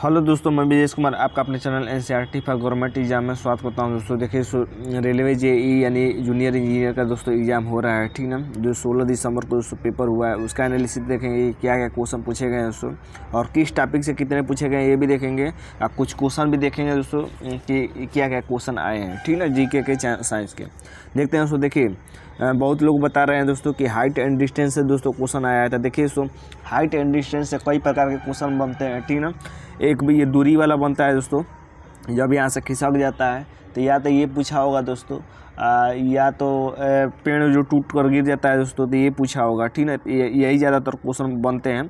Hello दोस्तों, मैं विजेश कुमार आपका अपने channel NCERT for government exam में स्वागत करता हूं। दोस्तों देखिए, रेलवे जेई यानी जूनियर इंजीनियर का दोस्तों एग्जाम हो रहा है, ठीक ना। जो 16 दिसंबर को दोस्तों पेपर हुआ है, उसका एनालिसिस देखेंगे क्या क्या क्वेश्चन पूछे गए हैं दोस्तों, और किस टॉपिक से कितने पूछे गए हैं ये भी देखेंगे। कुछ क्वेश्चन भी देखेंगे दोस्तों कि क्या क्या क्वेश्चन आए हैं, ठीक ना, जीके के साइंस के। देखते हैं दोस्तों। देखिए, बहुत लोग बता रहे हैं दोस्तों कि हाइट एंड डिस्टेंस से दोस्तों क्वेश्चन आया था। देखिए दोस्तों, हाइट एंड डिस्टेंस से कई प्रकार के क्वेश्चन बनते हैं, ठीक ना। एक भी ये दूरी वाला बनता है दोस्तों, जब यहाँ से खिसक जाता है तो या तो ये पूछा होगा दोस्तों, या तो पेड़ जो टूट कर गिर जाता है दोस्तों तो ये पूछा होगा, ठीक ना। यही ज़्यादातर क्वेश्चन बनते हैं,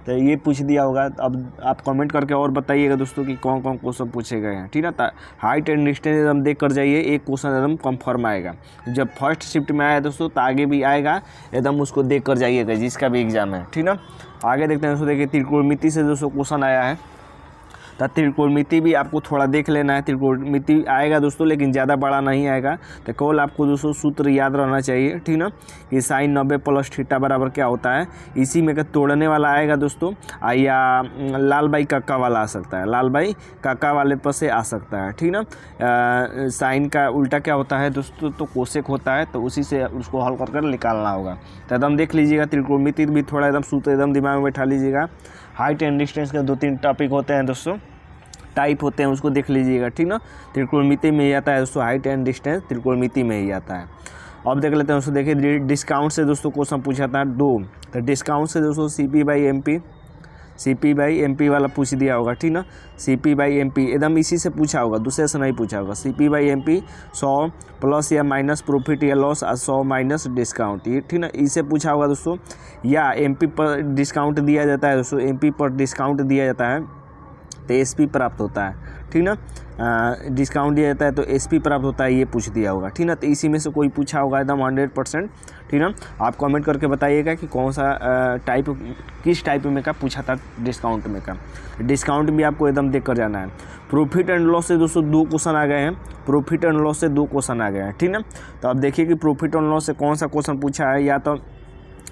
तो ये पूछ दिया होगा। अब आप कमेंट करके और बताइएगा दोस्तों कि कौन कौन क्वेश्चन पूछे गए हैं, ठीक ना। हाइट एंड डिस्टेंस एकदम देख कर जाइए, एक क्वेश्चन एकदम कंफर्म आएगा। जब फर्स्ट शिफ्ट में आया दोस्तों तो आगे भी आएगा, एकदम उसको देख कर जाइएगा जिसका भी एग्जाम है, ठीक ना। आगे देखते हैं दोस्तों। देखिए, त्रिकोणमिति से दोस्तों क्वेश्चन आया है, तो त्रिकोणमिति भी आपको थोड़ा देख लेना है। त्रिकोणमिति आएगा दोस्तों, लेकिन ज़्यादा बड़ा नहीं आएगा, तो केवल आपको दोस्तों सूत्र याद रहना चाहिए, ठीक ना, कि साइन 90 प्लस थीटा बराबर क्या होता है। इसी में का तोड़ने वाला आएगा दोस्तों, या लाल बाई काका वाला आ सकता है, लाल बाई काका वाले पर से आ सकता है, ठीक ना। साइन का उल्टा क्या होता है दोस्तों, तो कोसेक होता है, तो उसी से उसको हल कर निकालना होगा। तो एकदम देख लीजिएगा, त्रिकोणमिति भी थोड़ा एकदम सूत्र एकदम दिमाग में बैठा लीजिएगा। हाइट एंड डिस्टेंस के 2-3 टॉपिक होते हैं दोस्तों, टाइप होते हैं, उसको देख लीजिएगा, ठीक ना। त्रिकोणमिति में ही आता है दोस्तों, हाइट एंड डिस्टेंस त्रिकोणमिति में ही आता है। अब देख लेते हैं दोस्तों। देखिए, डिस्काउंट से दोस्तों क्वेश्चन पूछा था 2, तो डिस्काउंट से दोस्तों CP बाई MP वाला पूछ दिया होगा, ठीक ना। CP बाई MP एकदम इसी से पूछा होगा, दूसरे से नहीं पूछा होगा। CP बाई MP 100 प्लस या माइनस प्रॉफिट या लॉस 100 माइनस डिस्काउंट, ये ठीक ना, इससे पूछा होगा दोस्तों। या MP पर डिस्काउंट दिया जाता है दोस्तों, MP पर डिस्काउंट दिया जाता है तो SP प्राप्त होता है, ठीक ना। डिस्काउंट दिया जाता है तो SP प्राप्त होता है, ये पूछ दिया होगा, ठीक ना। तो इसी में से कोई पूछा होगा एकदम 100%, ठीक ना। आप कमेंट करके बताइएगा कि कौन सा टाइप, किस टाइप में का पूछा था डिस्काउंट में का। डिस्काउंट भी आपको एकदम देख कर जाना है। प्रॉफिट एंड लॉस से दोस्तों 2 क्वेश्चन आ गए हैं, प्रॉफिट एंड लॉस से 2 क्वेश्चन आ गए हैं, ठीक ना। तो अब देखिए कि प्रॉफिट एंड लॉस से कौन सा क्वेश्चन पूछा है। या तो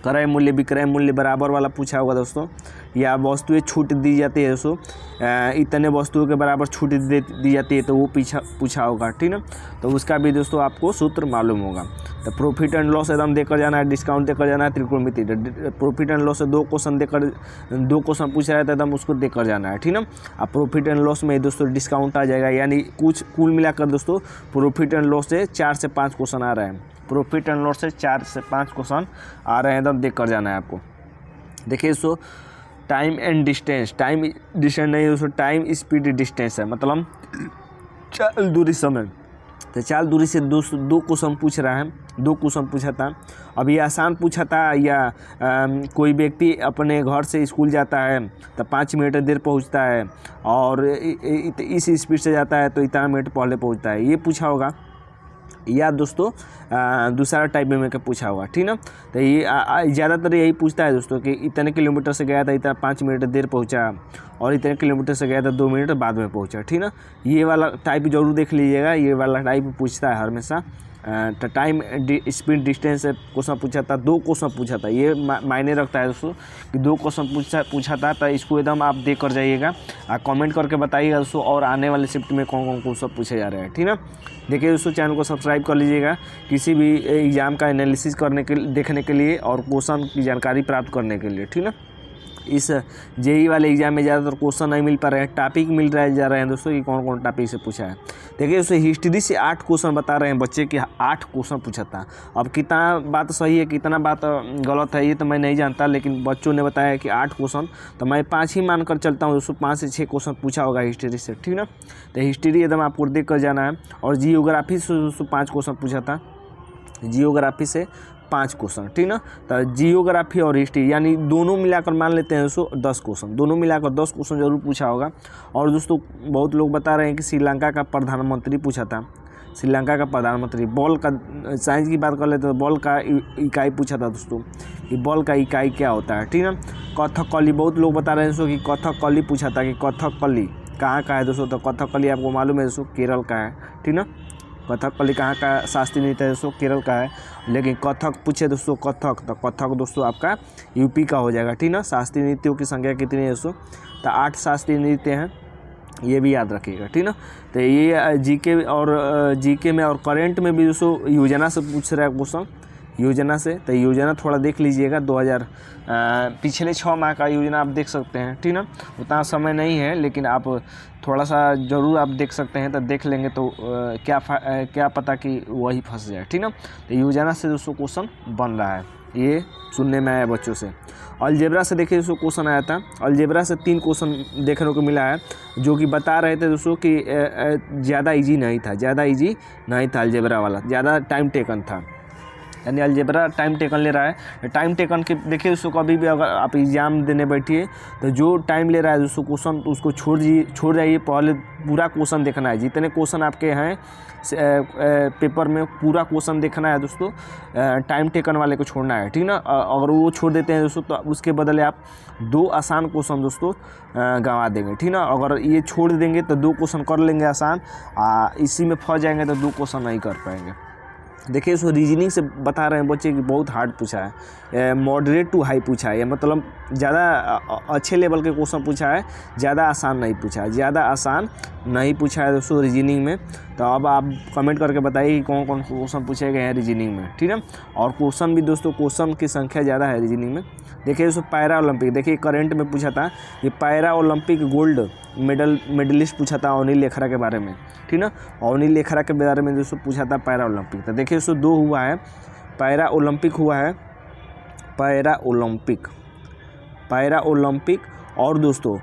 क्रय मूल्य विक्रय मूल्य बराबर वाला पूछा होगा दोस्तों, या वस्तुएं छूट दी जाती है दोस्तों, इतने वस्तुओं के बराबर छूट दी जाती है, तो वो पूछा होगा, ठीक ना। तो उसका भी दोस्तों आपको सूत्र मालूम होगा। तो प्रॉफिट एंड लॉस एकदम देकर जाना है, डिस्काउंट देकर जाना है, त्रिकोणमिति। प्रॉफिट एंड लॉस से 2 क्वेश्चन पूछा जाता है, एकदम उसको देकर जाना है, ठीक ना। अब प्रॉफिट एंड लॉस में दोस्तों डिस्काउंट आ जाएगा, यानी कुछ कुल मिलाकर दोस्तों प्रॉफिट एंड लॉस से 4 से 5 क्वेश्चन आ रहे हैं। प्रॉफिट एंड लॉस से 4 से 5 क्वेश्चन आ रहे हैं, एकदम देख कर जाना है आपको। देखिए दोस्तों, time and distance, time distance नहीं दोस्तों, टाइम स्पीड डिस्टेंस है, मतलब चाल दूरी समय। तो चाल दूरी से 2 क्वेश्चन पूछ रहा है, 2 क्वेश्चन पूछा था। अभी आसान पूछा था, या कोई व्यक्ति अपने घर से स्कूल जाता है तो 5 मिनट देर पहुंचता है, और इस स्पीड से जाता है तो इतना मिनट पहले पहुंचता है, ये पूछा होगा। या दोस्तों दूसरा टाइप में पूछा होगा, ठीक ना। तो ये ज़्यादातर यही पूछता है दोस्तों कि इतने किलोमीटर से गया था, इतना 5 मिनट देर पहुंचा, और इतने किलोमीटर से गया था 2 मिनट बाद में पहुंचा, ठीक ना। ये वाला टाइप जरूर देख लीजिएगा, ये वाला टाइप पूछता है हमेशा। तो टाइम स्पीड डिस्टेंस से क्वेश्चन पूछा था, 2 क्वेश्चन पूछा था, ये मायने रखता है दोस्तों कि 2 क्वेश्चन पूछा था। तो इसको एकदम आप देख कर जाइएगा, कमेंट करके बताइएगा दोस्तों, और आने वाले शिफ्ट में कौन कौन क्वेश्चन पूछे जा रहे हैं, ठीक ना। देखिए दोस्तों, चैनल को सब्सक्राइब कर लीजिएगा किसी भी एग्ज़ाम का एनालिसिस देखने के लिए और क्वेश्चन की जानकारी प्राप्त करने के लिए, ठीक ना। इस जेई वाले एग्जाम में ज़्यादातर क्वेश्चन नहीं मिल पा रहे हैं, टॉपिक मिल जा रहे हैं दोस्तों कि कौन कौन टॉपिक से पूछा है। देखिए दोस्तों, हिस्ट्री से 8 क्वेश्चन बता रहे हैं बच्चे कि 8 क्वेश्चन पूछा था। अब कितना बात सही है कितना बात गलत है ये तो मैं नहीं जानता, लेकिन बच्चों ने बताया कि 8 क्वेश्चन, तो मैं 5 ही मानकर चलता हूँ दोस्तों। 5 से 6 क्वेश्चन पूछा होगा हिस्ट्री से, ठीक ना। तो हिस्ट्री एकदम आपको देख कर जाना है। और जियोग्राफी से दोस्तों 5 क्वेश्चन पूछा था, जियोग्राफी से 5 क्वेश्चन, ठीक ना। तो जियोग्राफी और हिस्ट्री यानी दोनों मिलाकर मान लेते हैं दोस्तों 10 क्वेश्चन, दोनों मिलाकर 10 क्वेश्चन जरूर पूछा होगा। और दोस्तों बहुत लोग बता रहे हैं कि श्रीलंका का प्रधानमंत्री पूछा था, श्रीलंका का प्रधानमंत्री। बॉल का साइंस की बात कर लेते हैं तो बॉल का इकाई पूछा था दोस्तों, कि बॉल का इकाई क्या होता है, ठीक ना। कथकली, बहुत लोग बता रहे हैं दोस्तों कि कथकली पूछा था, कि कथकली कहाँ का है दोस्तों। तो कथकली आपको मालूम है दोस्तों केरल का है, ठीक ना। कथकली कहाँ का शास्त्रीय नृत्य है दोस्तों, केरल का है। लेकिन कथक पूछे दोस्तों, कथक, तो कथक दोस्तों आपका यूपी का हो जाएगा, ठीक ना। शास्त्रीय नृत्यों की संख्या कितनी है दोस्तों, तो 8 शास्त्रीय नृत्य हैं। ये भी याद रखिएगा, ठीक ना। तो ये जीके में और करंट में भी दोस्तों योजना से पूछ रहा है क्वेश्चन, योजना से। तो योजना थोड़ा देख लीजिएगा, 2000 पिछले 6 माह का योजना आप देख सकते हैं, ठीक ना। उतना समय नहीं है, लेकिन आप थोड़ा सा ज़रूर आप देख सकते हैं। तो देख लेंगे तो क्या पता कि वही फंस जाए, ठीक ना। तो योजना से दोस्तों क्वेश्चन बन रहा है, ये सुनने में आया बच्चों से। अलजेब्रा से देखिए दोस्तों क्वेश्चन आया था। अलजेब्रा से 3 क्वेश्चन देखने को मिला है, जो कि बता रहे थे दोस्तों कि ज़्यादा इजी नहीं था अलजेब्रा वाला, ज़्यादा टाइम टेकन था। यानी अलजेब्रा टाइम टेकन ले रहा है। टाइम टेकन के देखिए दोस्तों, कभी भी अगर आप एग्ज़ाम देने बैठिए तो जो टाइम ले रहा है दोस्तों क्वेश्चन, तो उसको छोड़ जाइए। पहले पूरा क्वेश्चन देखना है, जितने क्वेश्चन आपके हैं पेपर में पूरा क्वेश्चन देखना है दोस्तों। टाइम टेकन वाले को छोड़ना है, ठीक ना। अगर वो छोड़ देते हैं दोस्तों, तो उसके बदले आप 2 आसान क्वेश्चन दोस्तों गंवा देंगे, ठीक ना। अगर ये छोड़ देंगे तो 2 क्वेश्चन कर लेंगे आसान, इसी में फंस जाएंगे तो 2 क्वेश्चन नहीं कर पाएंगे। देखिए उसको रीजनिंग से बता रहे हैं बच्चे कि बहुत हार्ड पूछा है, मॉडरेट टू हाई पूछा है, मतलब ज़्यादा अच्छे लेवल के क्वेश्चन पूछा है, ज़्यादा आसान नहीं पूछा है दोस्तों रीजनिंग में। तो अब आप कमेंट करके बताइए कि कौन कौन क्वेश्चन पूछे गए हैं रीजनिंग में, ठीक है। और क्वेश्चन भी दोस्तों, क्वेश्चन की संख्या ज़्यादा है रीजनिंग में। देखिए दोस्तों पैरा ओलंपिक, देखिए करंट में पूछा था कि पैरा ओलंपिक गोल्ड मेडलिस्ट पूछा था अनिल लेखरा के बारे में, ठीक ना। अनिल लेखरा के बारे में दोस्तों पूछा था पैरा ओलंपिक। तो देखिए दोस्तों 2 हुआ है, पैरा ओलंपिक हुआ है, पैरा ओलंपिक और दोस्तों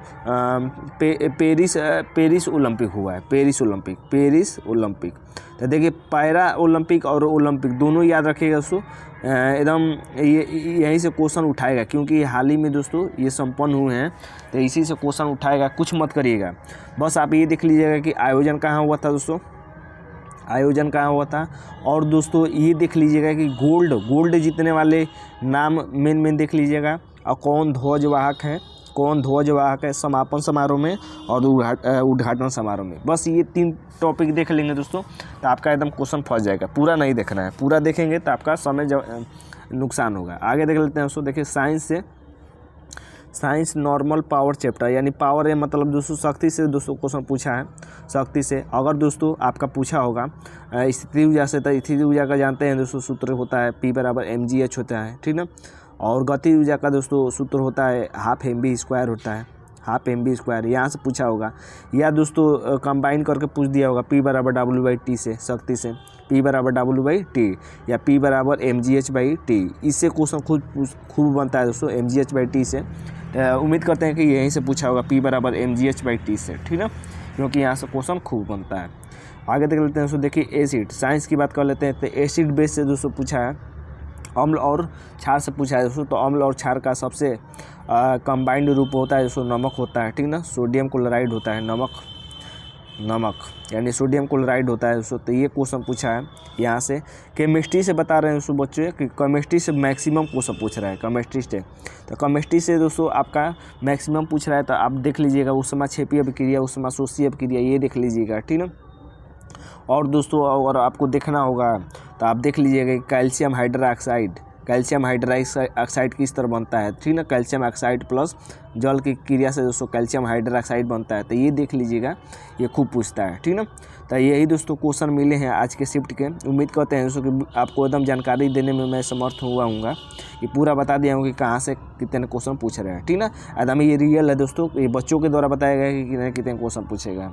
पेरिस ओलंपिक हुआ है, पेरिस ओलंपिक। तो देखिए पैरा ओलंपिक और ओलंपिक दोनों याद रखिएगा दोस्तों, एकदम ये यहीं से क्वेश्चन उठाएगा, क्योंकि हाल ही में दोस्तों ये संपन्न हुए हैं। तो इसी से क्वेश्चन उठाएगा, कुछ मत करिएगा। बस आप ये देख लीजिएगा कि आयोजन कहाँ हुआ था दोस्तों, और दोस्तों ये देख लीजिएगा कि गोल्ड जीतने वाले नाम मेन देख लीजिएगा, और कौन ध्वजवाहक है समापन समारोह में और उद्घाटन समारोह में। बस ये 3 टॉपिक देख लेंगे दोस्तों, तो आपका एकदम क्वेश्चन फंस जाएगा। पूरा नहीं देखना है, पूरा देखेंगे तो आपका समय नुकसान होगा। आगे देख लेते हैं दोस्तों। देखिए साइंस नॉर्मल पावर चैप्टर, यानी पावर है मतलब दोस्तों शक्ति से दोस्तों क्वेश्चन पूछा है, शक्ति से। अगर दोस्तों आपका पूछा होगा स्थिति ऊर्जा से, तो स्थिति ऊर्जा का जानते हैं दोस्तों सूत्र होता है P = mgh होता है, ठीक ना। और गति ऊर्जा का दोस्तों सूत्र होता है ½ mv² होता है, ½ mv²। यहाँ से पूछा होगा, या दोस्तों कंबाइन करके पूछ दिया होगा P = W/T से, शक्ति से P = W/T या P = mgh/T। इससे क्वेश्चन खूब बनता है दोस्तों mgh/T से। उम्मीद करते हैं कि यहीं से पूछा होगा P = mgh/T से, ठीक ना, क्योंकि यहाँ से क्वेश्चन खूब बनता है। आगे देख लेते हैं दोस्तों। देखिए एसिड, साइंस की बात कर लेते हैं। तो एसिड बेस से दोस्तों पूछा है, अम्ल और क्षार से पूछा है दोस्तों। तो अम्ल और क्षार का सबसे कंबाइंड रूप होता है दोस्तों नमक होता है, ठीक ना। सोडियम क्लोराइड होता है, नमक यानी सोडियम क्लोराइड होता है दोस्तों। तो ये क्वेश्चन पूछा है यहाँ से। केमिस्ट्री से बता रहे हैं दोस्तों बच्चे कि केमिस्ट्री से मैक्सिमम क्वेश्चन पूछ रहा है, केमिस्ट्री से। तो केमिस्ट्री से दोस्तों आपका मैक्सिमम पूछ रहा है, तो आप देख लीजिएगा ऊष्माक्षेपीय अभिक्रिया, ऊष्माशोषीय अभिक्रिया, ये देख लीजिएगा, ठीक ना। और दोस्तों अगर आपको देखना होगा तो आप देख लीजिएगा कि कैल्शियम हाइड्रोक्साइड किस तरह बनता है, ठीक ना। कैल्शियम ऑक्साइड प्लस जल की क्रिया से दोस्तों कैल्शियम हाइड्रोक्साइड बनता है। तो ये देख लीजिएगा, ये खूब पूछता है, ठीक ना। तो यही दोस्तों क्वेश्चन मिले हैं आज के शिफ्ट के। उम्मीद करते हैं दोस्तों कि आपको एकदम जानकारी देने में मैं समर्थ हुआ हूँगा, कि पूरा बता दिया हूँ कि कहाँ से कितने क्वेश्चन पूछ रहे हैं, ठीक ना। एकदम ये रियल है दोस्तों, ये बच्चों के द्वारा बताया गया है कि कितने क्वेश्चन पूछेगा।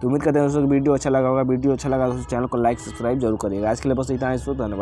तो उम्मीद करते हैं दोस्तों कि वीडियो अच्छा लगा होगा। वीडियो अच्छा लगा दोस्तों चैनल को लाइक सब्सक्राइब जरूर करिएगा। आज के लिए बस इतना है दोस्तों, धन्यवाद।